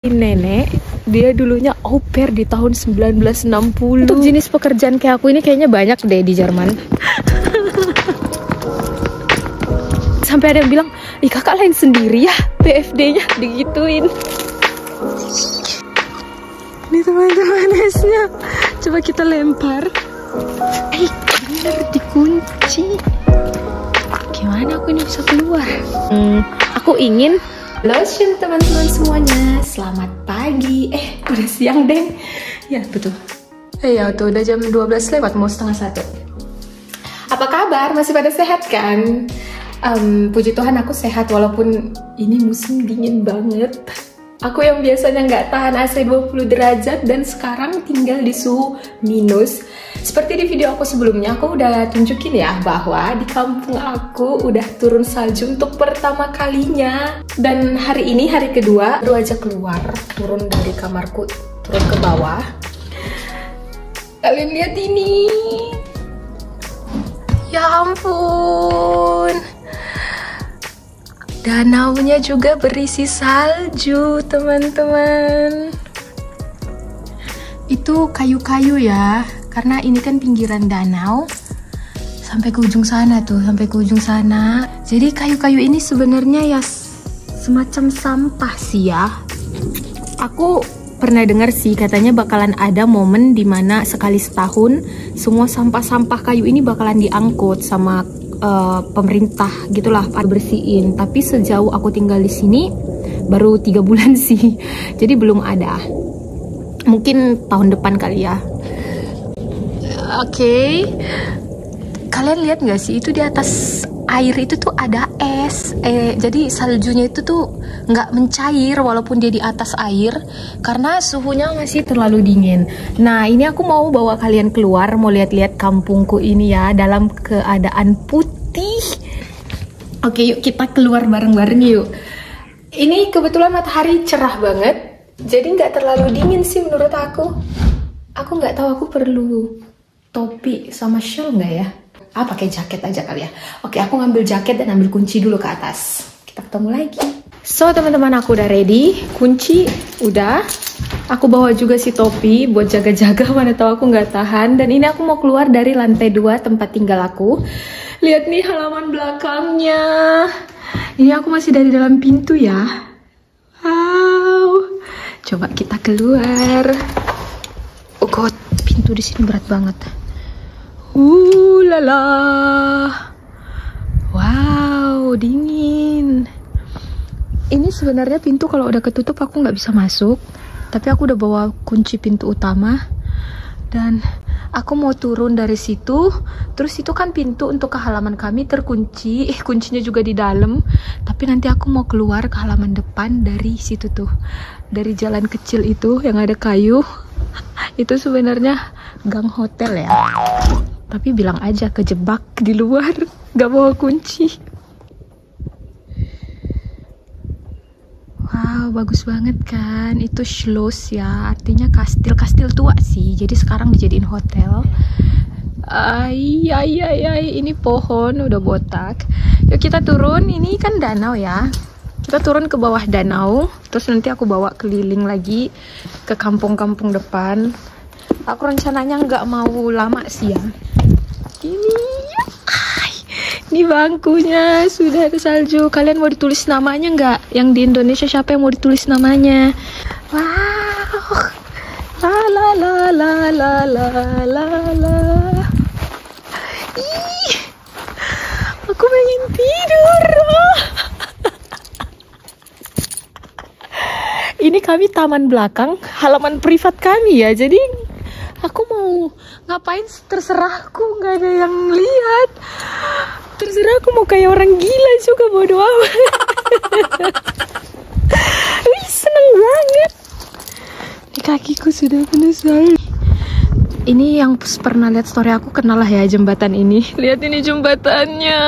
Nenek, dia dulunya au pair di tahun 1960. Untuk jenis pekerjaan kayak aku ini kayaknya banyak deh di Jerman. Sampai ada yang bilang, ih kakak lain sendiri ya, PFD-nya digituin. Ini teman-teman esnya. Coba kita lempar. Bener dikunci. Gimana aku ini bisa keluar? Aku ingin. Halo teman-teman semuanya, selamat pagi. Udah siang deng. Ya betul. Ya tuh udah jam 12 lewat, mau setengah 1. Apa kabar? Masih pada sehat kan? Puji Tuhan aku sehat walaupun ini musim dingin banget. Aku yang biasanya nggak tahan AC 20 derajat dan sekarang tinggal di suhu minus. Seperti di video aku sebelumnya, aku udah tunjukin ya bahwa di kampung aku udah turun salju untuk pertama kalinya. Dan hari ini hari kedua, baru aja keluar, turun dari kamarku, turun ke bawah. Kalian lihat ini. Ya ampun. Danaunya juga berisi salju, teman-teman. Itu kayu-kayu ya, karena ini kan pinggiran danau. Sampai ke ujung sana tuh, sampai ke ujung sana. Jadi kayu-kayu ini sebenarnya ya semacam sampah sih ya. Aku pernah dengar sih katanya bakalan ada momen dimana sekali setahun semua sampah-sampah kayu ini bakalan diangkut sama pemerintah gitulah, bersihin. Tapi sejauh aku tinggal di sini baru 3 bulan sih, jadi belum ada. Mungkin tahun depan kali ya. Oke. Kalian lihat nggak sih itu di atas air itu tuh ada es. Jadi saljunya itu tuh nggak mencair walaupun dia di atas air karena suhunya masih terlalu dingin. Nah ini aku mau bawa kalian keluar, mau lihat-lihat kampungku ini ya dalam keadaan putih. Oke yuk kita keluar bareng-bareng yuk. Ini kebetulan matahari cerah banget, jadi nggak terlalu dingin sih menurut aku. Aku nggak tahu aku perlu topi sama shawl nggak ya? Pakai jaket aja kali ya. Oke, aku ngambil jaket dan ambil kunci dulu ke atas. Kita ketemu lagi. So, teman-teman aku udah ready. Kunci udah. Aku bawa juga si topi buat jaga-jaga, mana tahu aku nggak tahan. Dan ini aku mau keluar dari lantai 2 tempat tinggal aku. Lihat nih halaman belakangnya. Ini aku masih dari dalam pintu ya. Wow. Coba kita keluar. Oh god, pintu di sini berat banget. Lala. Wow, dingin. Ini sebenarnya pintu kalau udah ketutup aku nggak bisa masuk. Tapi aku udah bawa kunci pintu utama. Dan aku mau turun dari situ. Terus itu kan pintu untuk ke halaman kami terkunci. Kuncinya juga di dalam. Tapi nanti aku mau keluar ke halaman depan dari situ tuh. Dari jalan kecil itu yang ada kayu. Itu sebenarnya gang hotel ya. Tapi bilang aja kejebak di luar, gak bawa kunci. Wow, bagus banget kan? Itu Schloss ya, artinya kastil tua sih. Jadi sekarang dijadiin hotel. Ini pohon udah botak. Yuk kita turun, ini kan danau ya. Kita turun ke bawah danau, terus nanti aku bawa keliling lagi ke kampung-kampung depan. Aku rencananya nggak mau lama sih ya. Ini bangkunya sudah ada salju. Kalian mau ditulis namanya nggak? Yang di Indonesia siapa yang mau ditulis namanya? Wow, la la la la la la la. Ih, aku pengen tidur. Ini kami taman belakang, halaman privat kami ya. Jadi aku mau ngapain terserah, aku nggak ada yang lihat. Terserah aku mau kayak orang gila juga, bodo amat. Wih, seneng banget. Di kakiku sudah penuh salju. Ini yang pernah lihat story aku kenal lah ya jembatan ini. Lihat ini jembatannya.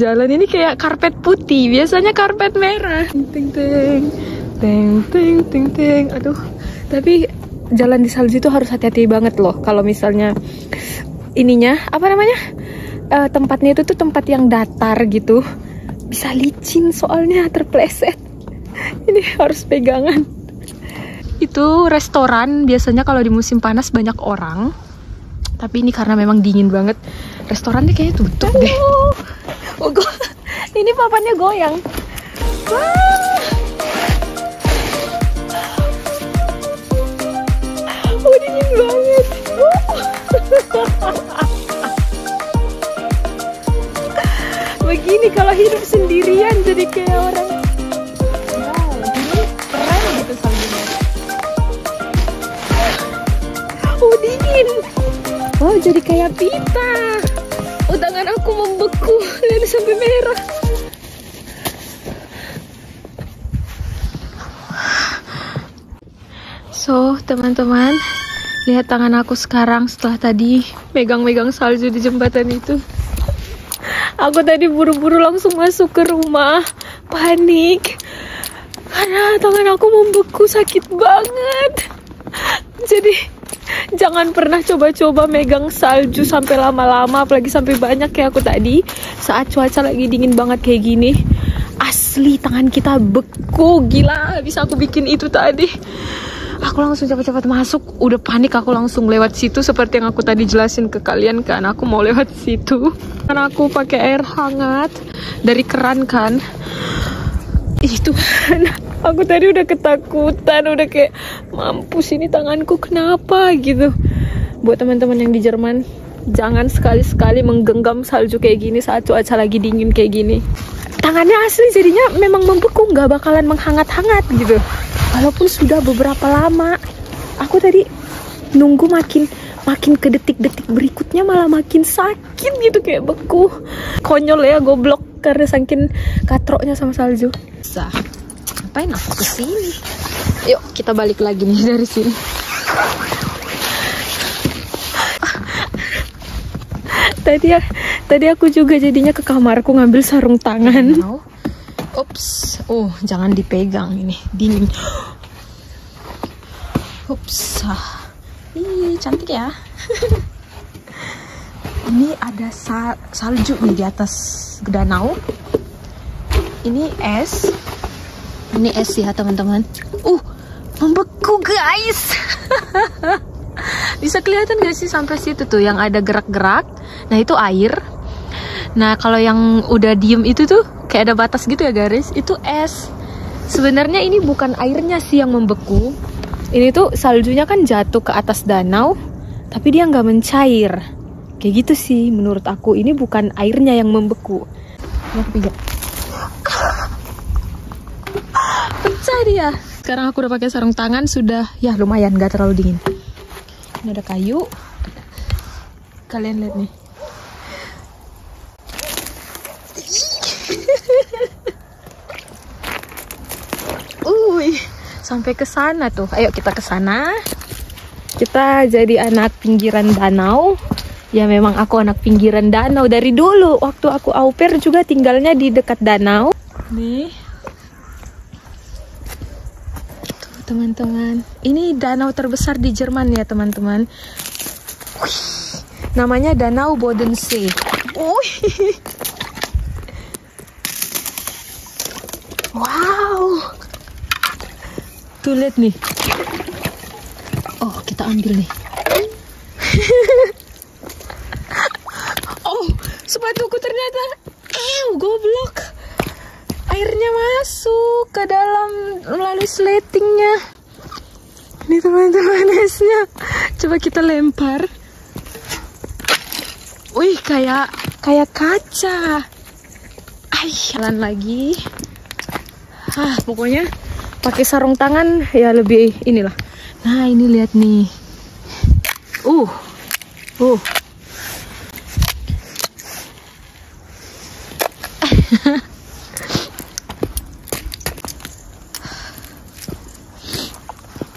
Jalan ini kayak karpet putih, biasanya karpet merah. Ting ting ting ting ting ting. Aduh, tapi jalan di salju itu harus hati-hati banget loh. Kalau misalnya ininya apa namanya, tempatnya itu tuh tempat yang datar gitu, bisa licin soalnya terpleset. Ini harus pegangan. Itu restoran, biasanya kalau di musim panas banyak orang. Tapi ini karena memang dingin banget, restorannya kayaknya tutup deh. Ini papannya goyang. Wah. Dingin banget. Begini kalau hidup sendirian jadi kayak orang. Wow, ini keren gitu saljunya. Dingin. Oh, jadi kayak pita. Oh, tangan aku membeku. Lihat sampai merah. So, teman-teman, lihat tangan aku sekarang setelah tadi megang-megang salju di jembatan itu. Aku tadi buru-buru langsung masuk ke rumah, panik. Karena tangan aku membeku, sakit banget. Jadi, jangan pernah coba-coba megang salju sampai lama-lama, apalagi sampai banyak kayak aku tadi. Saat cuaca lagi dingin banget kayak gini, asli tangan kita beku. Gila, bisa aku bikin itu tadi. Aku langsung cepat-cepat masuk, udah panik aku langsung lewat situ seperti yang aku tadi jelasin ke kalian kan. Aku mau lewat situ karena aku pakai air hangat dari keran kan. Itu aku tadi udah ketakutan, udah kayak mampus ini tanganku kenapa gitu. Buat teman-teman yang di Jerman, jangan sekali-sekali menggenggam salju kayak gini saat cuaca lagi dingin kayak gini. Tangannya asli jadinya memang membeku, nggak bakalan menghangat-hangat gitu. Walaupun sudah beberapa lama, aku tadi nunggu makin ke detik-detik berikutnya malah makin sakit gitu, kayak beku. Konyol ya, goblok karena saking katroknya sama salju. Ngapain aku kesini? Yuk kita balik lagi nih dari sini. Tadi aku juga jadinya ke kamarku ngambil sarung tangan. Ups, jangan dipegang ini, dingin. Ups, ih cantik ya. Ini ada salju nih di atas danau. Ini es. Ini es ya teman-teman. Membeku guys. Bisa kelihatan gak sih sampai situ tuh yang ada gerak-gerak? Nah itu air. Nah kalau yang udah diem itu tuh kayak ada batas gitu ya garis, itu es. Sebenarnya ini bukan airnya sih yang membeku. Ini tuh saljunya kan jatuh ke atas danau, tapi dia nggak mencair. Kayak gitu sih menurut aku. Ini bukan airnya yang membeku. Pecah dia. Sekarang aku udah pakai sarung tangan, sudah ya lumayan, nggak terlalu dingin. Ini ada kayu. Kalian lihat nih. Sampai ke sana tuh. Ayo kita ke sana. Kita jadi anak pinggiran danau. Ya memang aku anak pinggiran danau dari dulu. Waktu aku au pair juga tinggalnya di dekat danau. Nih. Tuh teman-teman. Ini danau terbesar di Jerman ya teman-teman. Namanya Danau Bodensee. Wow. Tuh lihat nih. Kita ambil nih. Sepatuku ternyata goblok. Airnya masuk ke dalam melalui sletingnya. Ini teman-teman esnya. Coba kita lempar. Wih, kayak kaca. Jalan lagi. Pokoknya pakai sarung tangan ya lebih inilah. Nah, ini lihat nih.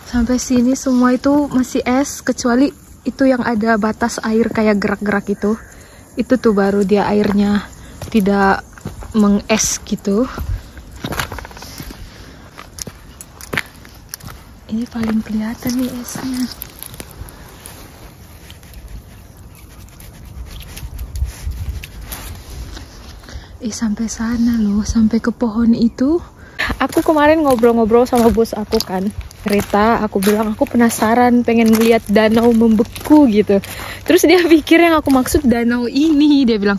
Sampai sini semua itu masih es, kecuali itu yang ada batas air kayak gerak-gerak itu. Itu tuh baru dia airnya tidak menges gitu. Ini paling kelihatan nih esnya. Sampai sana loh, sampai ke pohon itu. Aku kemarin ngobrol-ngobrol sama bos aku kan, cerita, aku bilang aku penasaran pengen melihat danau membeku gitu. Terus dia pikir yang aku maksud danau ini. Dia bilang,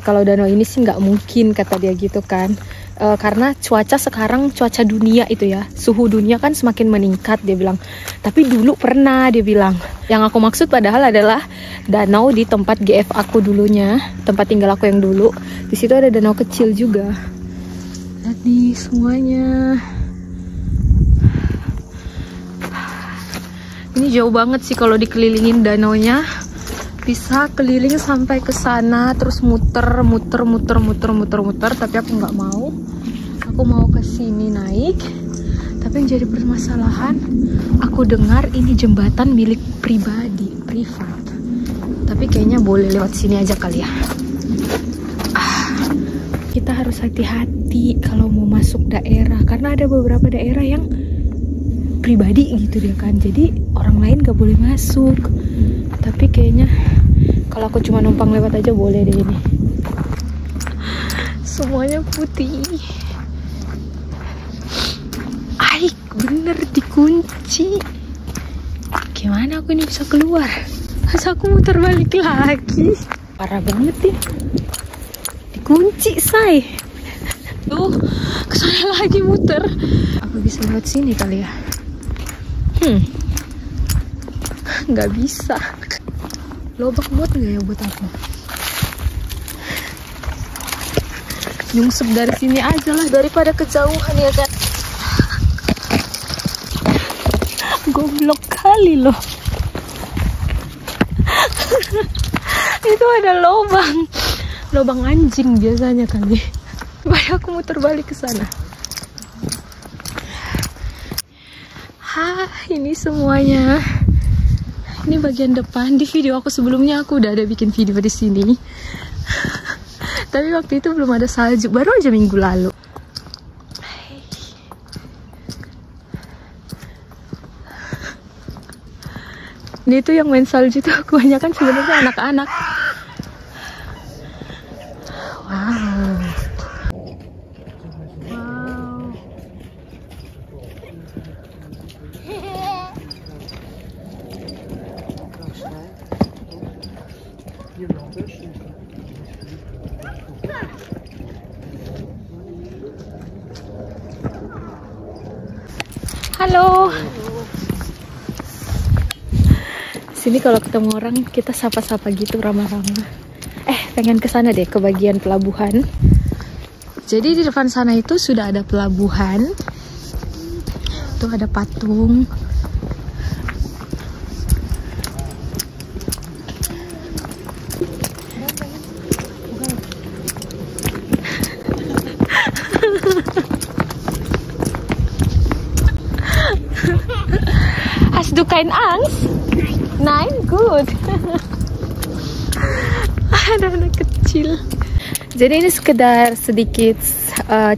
kalau danau ini sih nggak mungkin, kata dia gitu kan. Karena cuaca sekarang, cuaca dunia itu ya, suhu dunia kan semakin meningkat, dia bilang. Tapi dulu pernah, dia bilang. Yang aku maksud padahal adalah danau di tempat GF aku dulunya, tempat tinggal aku yang dulu. Di situ ada danau kecil juga. Lihat nih semuanya. Ini jauh banget sih kalau dikelilingin danaunya. Bisa keliling sampai ke sana, terus muter. Tapi aku nggak mau. Aku mau ke sini naik. Tapi yang jadi permasalahan, aku dengar ini jembatan milik pribadi, privat. Tapi kayaknya boleh lewat sini aja kali ya. Kita harus hati-hati kalau mau masuk daerah, karena ada beberapa daerah yang pribadi gitu dia kan. Jadi orang lain gak boleh masuk. Tapi kayaknya kalau aku cuma numpang lewat aja boleh deh ini. Semuanya putih. Aik, bener dikunci. Gimana aku ini bisa keluar? Masa aku muter balik lagi? Parah banget ya. Dikunci, say. Tuh, kesana lagi muter. Apa bisa lewat sini kali ya? Nggak bisa. Lobak buat nggak ya buat aku? Nyungsep dari sini aja lah daripada kejauhan ya kan. Goblok kali loh. Itu ada lobang anjing biasanya kali. Baik aku muter balik ke sana. Ini semuanya. Ini bagian depan. Di video aku sebelumnya aku udah ada bikin video di sini. Tapi waktu itu belum ada salju, baru aja minggu lalu. Ini tuh yang main salju tuh kebanyakan sebenarnya anak-anak. Wow. Halo. Sini kalau ketemu orang kita sapa-sapa gitu, ramah-ramah. Pengen ke sana deh, ke bagian pelabuhan. Jadi di depan sana itu sudah ada pelabuhan. Tuh ada patung. Hast du kein Angst? Nein, good. Ada anak kecil. Jadi ini sekedar sedikit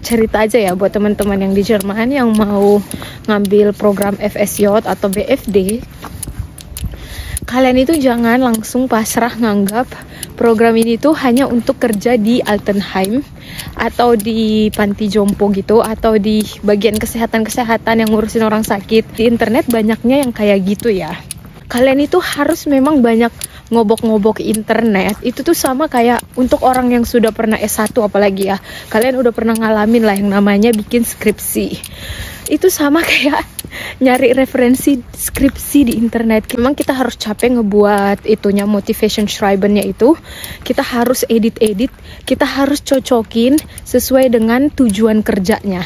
cerita aja ya buat teman-teman yang di Jerman yang mau ngambil program FSJ atau BFD. Kalian itu jangan langsung pasrah nganggap program ini tuh hanya untuk kerja di Altenheim atau di panti jompo gitu, atau di bagian kesehatan-kesehatan yang ngurusin orang sakit. Di internet banyaknya yang kayak gitu ya. Kalian itu harus memang banyak ngobok-ngobok internet. Itu tuh sama kayak untuk orang yang sudah pernah S1 apalagi ya. Kalian udah pernah ngalamin lah yang namanya bikin skripsi. Itu sama kayak nyari referensi skripsi di internet. Memang kita harus capek ngebuat itunya, motivation schreiben-nya itu. Kita harus edit-edit, kita harus cocokin sesuai dengan tujuan kerjanya.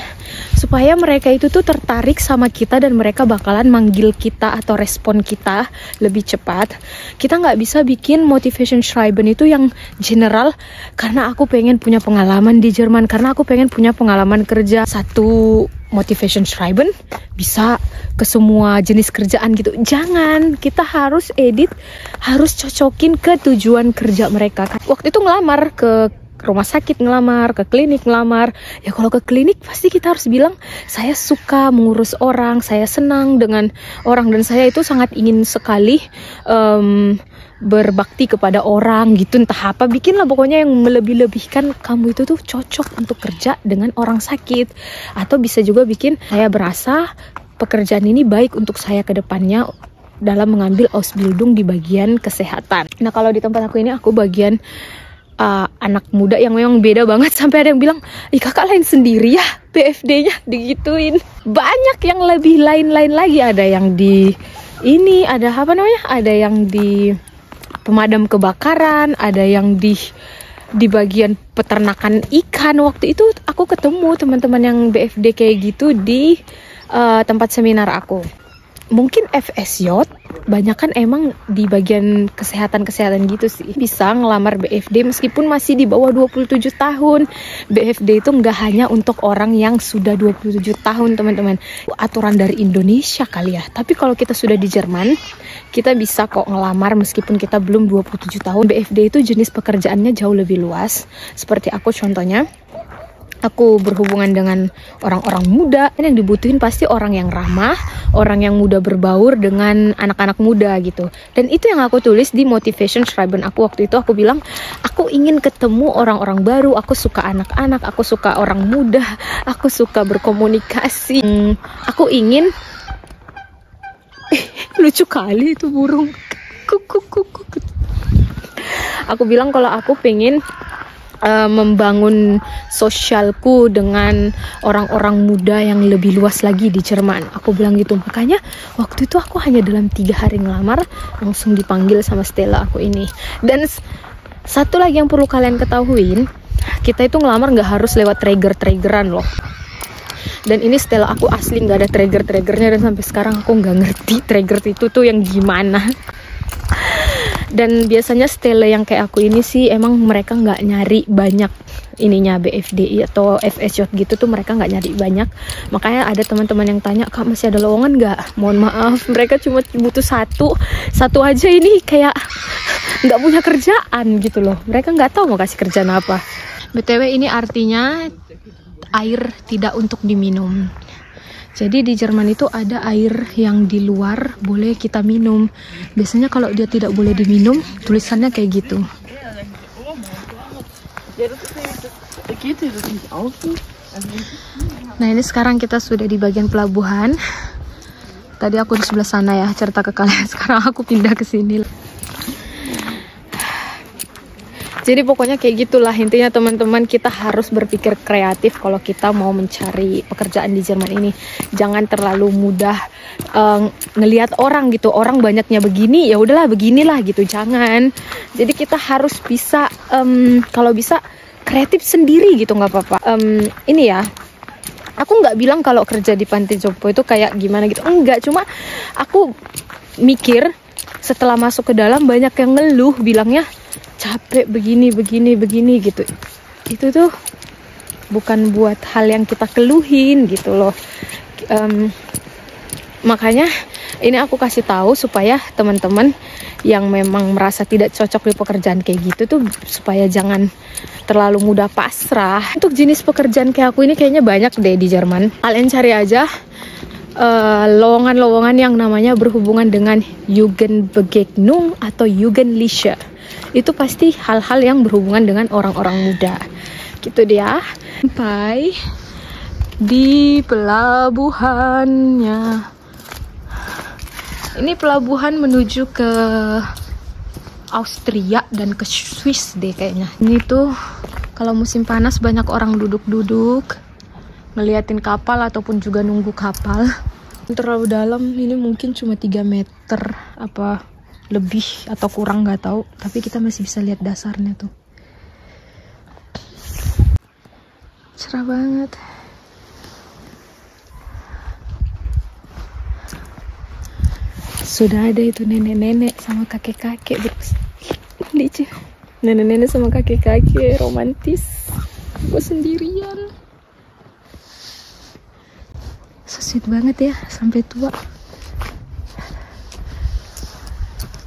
Supaya mereka itu tuh tertarik sama kita dan mereka bakalan manggil kita atau respon kita lebih cepat. Kita nggak bisa bikin motivation schreiben itu yang general karena aku pengen punya pengalaman di Jerman, karena aku pengen punya pengalaman kerja. Satu motivation schreiben bisa ke semua jenis kerjaan gitu. Jangan, kita harus edit, harus cocokin ke tujuan kerja mereka. Waktu itu ngelamar ke rumah sakit, ngelamar ke klinik, ngelamar ya. Kalau ke klinik pasti kita harus bilang saya suka mengurus orang, saya senang dengan orang, dan saya itu sangat ingin sekali berbakti kepada orang gitu, entah apa, bikinlah pokoknya yang melebih-lebihkan kamu itu tuh cocok untuk kerja dengan orang sakit. Atau bisa juga bikin saya berasa pekerjaan ini baik untuk saya ke depannya dalam mengambil Ausbildung di bagian kesehatan. Nah, kalau di tempat aku ini aku bagian anak muda yang memang beda banget, sampai ada yang bilang, ih kakak lain sendiri ya BFD-nya, digituin. Banyak yang lebih lain-lain lagi, ada yang di ini, ada apa namanya, ada yang di pemadam kebakaran, ada yang di bagian peternakan ikan. Waktu itu aku ketemu teman-teman yang BFD kayak gitu di tempat seminar aku. Mungkin FSJ banyak kan emang di bagian kesehatan gitu sih, bisa ngelamar BFD meskipun masih di bawah 27 tahun. BFD itu nggak hanya untuk orang yang sudah 27 tahun teman-teman, aturan dari Indonesia kali ya. Tapi kalau kita sudah di Jerman, kita bisa kok ngelamar meskipun kita belum 27 tahun. BFD itu jenis pekerjaannya jauh lebih luas. Seperti aku contohnya, aku berhubungan dengan orang-orang muda, dan yang dibutuhin pasti orang yang ramah, orang yang mudah berbaur dengan anak-anak muda gitu. Dan itu yang aku tulis di motivation schreiben aku waktu itu. Aku bilang, aku ingin ketemu orang-orang baru, aku suka anak-anak, aku suka orang muda, aku suka berkomunikasi. Aku ingin, lucu kali itu burung. Aku bilang kalau aku pengen membangun sosialku dengan orang-orang muda yang lebih luas lagi di Jerman. Aku bilang gitu. Makanya waktu itu aku hanya dalam 3 hari ngelamar langsung dipanggil sama Stella aku ini. Dan satu lagi yang perlu kalian ketahuin, kita itu ngelamar nggak harus lewat trigger-triggeran loh. Dan ini Stella aku asli nggak ada trigger-triggernya, dan sampai sekarang aku nggak ngerti trigger itu tuh yang gimana. Dan biasanya Stella yang kayak aku ini sih emang mereka nggak nyari banyak ininya BFDI atau FSJ gitu tuh, mereka nggak nyari banyak. Makanya ada teman-teman yang tanya, kak masih ada lowongan nggak? Mohon maaf, mereka cuma butuh satu aja, ini kayak nggak punya kerjaan gitu loh. Mereka nggak tahu mau kasih kerjaan apa. BTW ini artinya air tidak untuk diminum. Jadi di Jerman itu ada air yang di luar boleh kita minum. Biasanya kalau dia tidak boleh diminum, tulisannya kayak gitu. Nah ini sekarang kita sudah di bagian pelabuhan. Tadi aku di sebelah sana ya, cerita ke kalian. Sekarang aku pindah ke sini. Jadi pokoknya kayak gitulah intinya teman-teman, kita harus berpikir kreatif kalau kita mau mencari pekerjaan di Jerman ini. Jangan terlalu mudah ngelihat orang gitu, orang banyaknya begini, ya udahlah beginilah gitu, jangan. Jadi kita harus bisa kalau bisa kreatif sendiri gitu, nggak apa-apa. Ini ya, aku nggak bilang kalau kerja di panti jompo itu kayak gimana gitu, enggak, cuma aku mikir setelah masuk ke dalam banyak yang ngeluh bilangnya capek begini gitu. Itu tuh bukan buat hal yang kita keluhin gitu loh. Makanya ini aku kasih tahu supaya teman-teman yang memang merasa tidak cocok di pekerjaan kayak gitu tuh supaya jangan terlalu mudah pasrah. Untuk jenis pekerjaan kayak aku ini kayaknya banyak deh di Jerman. Kalian cari aja lowongan-lowongan yang namanya berhubungan dengan Jugendbegegnung atau Jugendliche. Itu pasti hal-hal yang berhubungan dengan orang-orang muda. Gitu dia. Sampai di pelabuhannya. Ini pelabuhan menuju ke Austria dan ke Swiss deh kayaknya. Ini tuh kalau musim panas banyak orang duduk-duduk ngeliatin kapal ataupun juga nunggu kapal. Terlalu dalam, ini mungkin cuma 3 meter apa lebih atau kurang, nggak tahu, tapi kita masih bisa lihat dasarnya tuh. Cerah banget. Sudah ada itu nenek-nenek sama kakek-kakek lucu. Nenek-nenek sama kakek-kakek romantis. Gue sendirian. So sweet banget ya, sampai tua.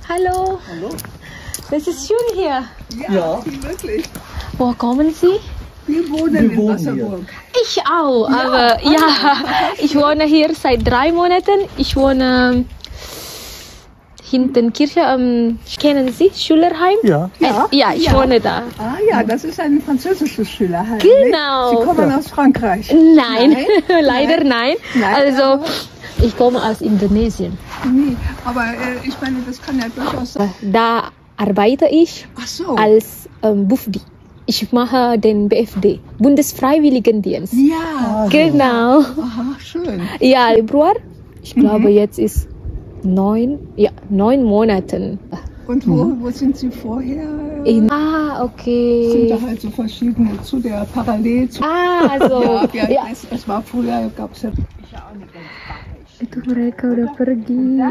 Hallo. Hallo. Das ist schön hier. Ja, wirklich. Woher kommen Sie? Wir wohnen in Wasserburg. Ich auch, aber ja, ich wohne hier seit 3 Monaten. Ich wohne hinten Kirche, kennen Sie Schülerheim? Ja. Ja, ich wohne da. Ah ja, das ist ein französisches Schülerheim. Genau. Sie kommen aus Frankreich. Nein, leider nein. Nein, Also, ich komme aus Indonesien. Nee, aber ich meine, das kann ja durchaus sein. Da arbeite ich Ach so. als BUFDI. Ich mache den BFD, Bundesfreiwilligendienst. Ja. Genau. Aha, schön. Ja, Februar. Ich glaube, jetzt ist 9 Monaten. Und wo sind Sie vorher? Okay. Sind da halt so verschiedene zu der Parallel zu. Also, Ja. Es war früher, gab es ja. Itu mereka udah pergi.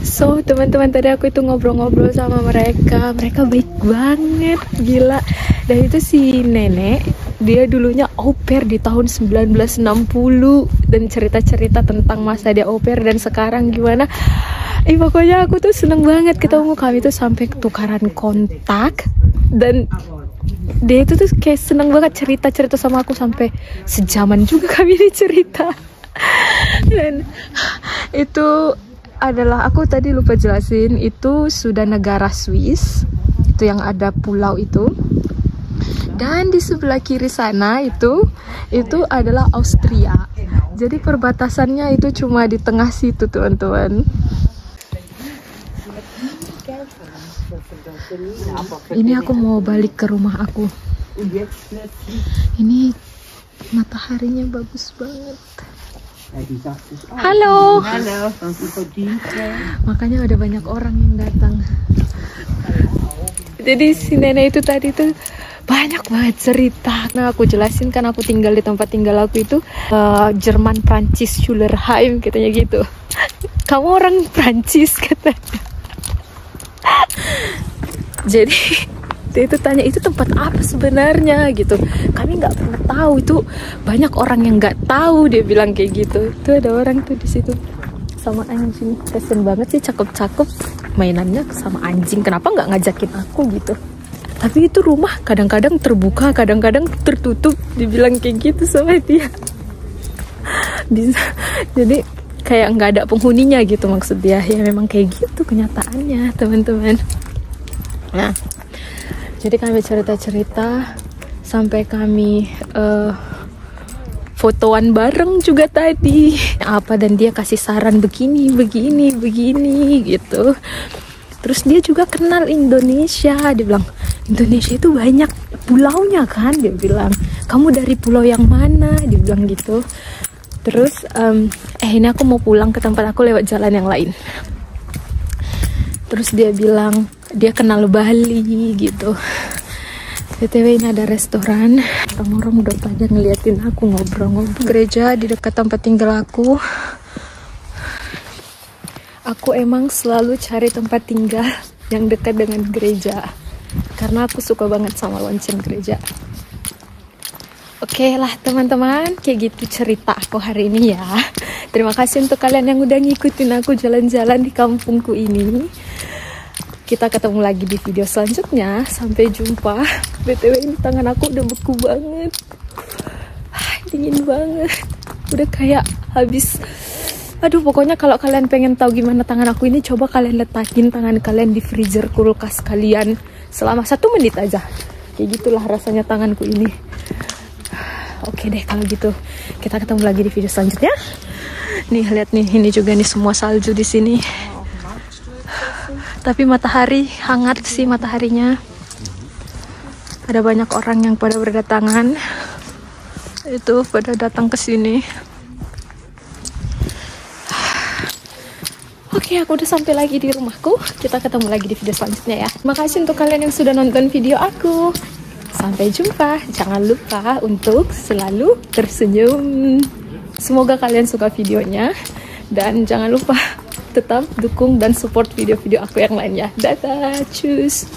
So, teman-teman, tadi aku itu ngobrol-ngobrol sama mereka. Mereka baik banget, gila. Dan itu si nenek, dia dulunya au pair di tahun 1960 dan cerita-cerita tentang masa dia au pair dan sekarang gimana. Pokoknya aku tuh seneng banget ketemu. Kami tuh sampai tukaran kontak dan dia itu tuh kayak seneng banget cerita-cerita sama aku sampai sejaman juga kami ini cerita. Dan itu adalah, aku tadi lupa jelasin, itu sudah negara Swiss, itu yang ada pulau itu. Dan di sebelah kiri sana itu adalah Austria. Jadi perbatasannya itu cuma di tengah situ, teman-teman. Ini aku mau balik ke rumah aku. Ini mataharinya bagus banget. Halo. Halo. Makanya ada banyak orang yang datang. Jadi si nenek itu tadi tuh banyak banget cerita. Nah, aku jelasin kan aku tinggal di tempat tinggal aku itu Jerman Prancis Schülerheim katanya gitu. Kamu orang Prancis katanya. Jadi dia itu tanya, itu tempat apa sebenarnya gitu. Kami nggak pernah tahu, itu banyak orang yang nggak tahu, dia bilang kayak gitu. Itu ada orang tuh di situ sama anjing, kasian banget sih, cakep-cakep mainannya sama anjing. Kenapa nggak ngajakin aku gitu? Tapi itu rumah kadang-kadang terbuka, kadang-kadang tertutup, dibilang kayak gitu sama dia. Bisa, jadi kayak nggak ada penghuninya gitu maksud dia. Ya memang kayak gitu kenyataannya, teman-teman. Nah, jadi kami cerita-cerita sampai kami fotoan bareng juga tadi. Dan dia kasih saran begini gitu. Terus dia juga kenal Indonesia. Dia bilang, Indonesia itu banyak pulaunya kan? Dia bilang, kamu dari pulau yang mana? Dia bilang gitu. Terus, ini aku mau pulang ke tempat aku lewat jalan yang lain. Terus dia bilang, dia kenal Bali gitu. BTW ini ada restoran. Orang-orang udah pada ngeliatin aku ngobrol-ngobrol. Gereja di dekat tempat tinggal aku. Aku emang selalu cari tempat tinggal yang dekat dengan gereja. Karena aku suka banget sama lonceng gereja. Oke lah teman-teman, kayak gitu cerita aku hari ini ya. Terima kasih untuk kalian yang udah ngikutin aku jalan-jalan di kampungku ini. Kita ketemu lagi di video selanjutnya. Sampai jumpa. BTW ini tangan aku udah beku banget. Dingin banget. Udah kayak habis. Aduh, pokoknya kalau kalian pengen tahu gimana tangan aku ini, coba kalian letakin tangan kalian di freezer kulkas kalian selama 1 menit aja. Kayak gitulah rasanya tanganku ini. Oke deh kalau gitu. Kita ketemu lagi di video selanjutnya. Nih lihat nih, ini juga nih semua salju di sini. Tapi matahari hangat sih mataharinya. Ada banyak orang yang pada berdatangan. Itu pada datang ke sini. Oke, aku udah sampai lagi di rumahku. Kita ketemu lagi di video selanjutnya ya. Terima kasih untuk kalian yang sudah nonton video aku. Sampai jumpa. Jangan lupa untuk selalu tersenyum. Semoga kalian suka videonya. Dan jangan lupa tetap dukung dan support video-video aku yang lainnya. Dadah, cus.